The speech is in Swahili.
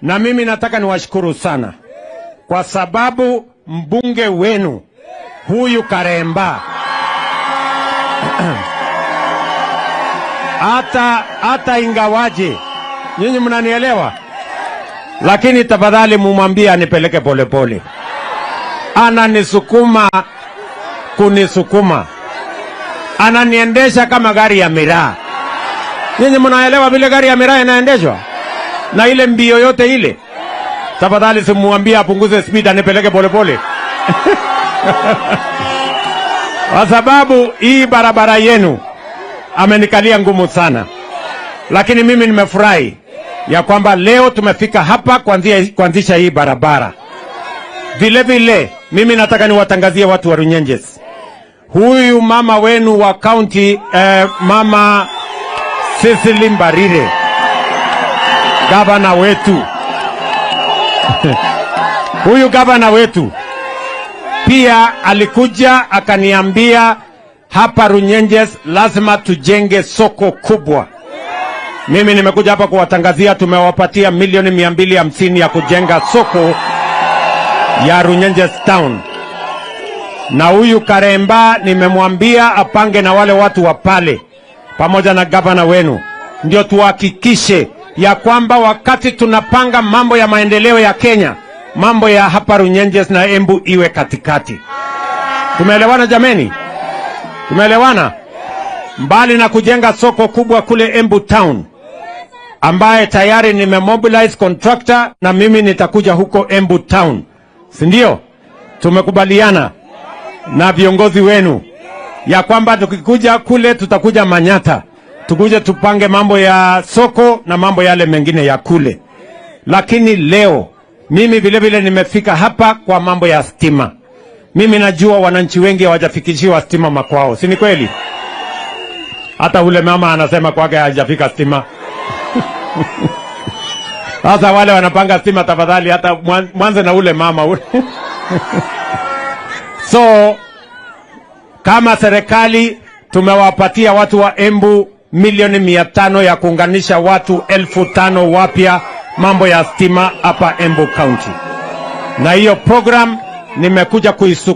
Na mimi nataka niwashukuru sana kwa sababu mbunge wenu huyu Karemba hata ingawaje nyinyi mnanielewa, lakini tafadhali mumwambie anipeleke polepole. Ananisukuma kunisukuma, ananiendesha kama gari ya miraa. Nyinyi mnaelewa vile gari ya miraa inaendeshwa na ile mbio yote ile? Tafadhali simuambie apunguze speed, anipeleke polepole. Kwa sababu hii barabara yenu amenikalia ngumu sana, lakini mimi nimefurahi ya kwamba leo tumefika hapa kuanzisha hii barabara. Vile vile mimi nataka niwatangazie watu wa Runyenjes, huyu mama wenu wa county, mama Cecily Mbarire, gavana wetu huyu gavana wetu pia alikuja akaniambia hapa Runyenjes lazima tujenge soko kubwa. Mimi nimekuja hapa kuwatangazia tumewapatia milioni 250 ya kujenga soko ya Runyenjes town. Na huyu Karemba nimemwambia apange na wale watu wa pale pamoja na gavana wenu, ndio tuhakikishe ya kwamba wakati tunapanga mambo ya maendeleo ya Kenya, mambo ya hapa Runyenjes na Embu iwe katikati. Tumeelewana jameni? Tumeelewana? Mbali na kujenga soko kubwa kule Embu town, ambaye tayari nimemobilize contractor na mimi nitakuja huko Embu town, si ndio? Tumekubaliana na viongozi wenu ya kwamba tukikuja kule tutakuja Manyata, tukuje tupange mambo ya soko na mambo yale mengine ya kule. Lakini leo mimi vile vile nimefika hapa kwa mambo ya stima. Mimi najua wananchi wengi hawajafikishiwa stima makwao, si ni kweli? Hata ule mama anasema kwake hajafika stima. Sasa wale wanapanga stima, tafadhali hata mwanze na ule mama ule. So kama serikali tumewapatia watu wa Embu milioni 500 ya kuunganisha watu 5,000 wapya mambo ya stima hapa Embu County. Na hiyo program nimekuja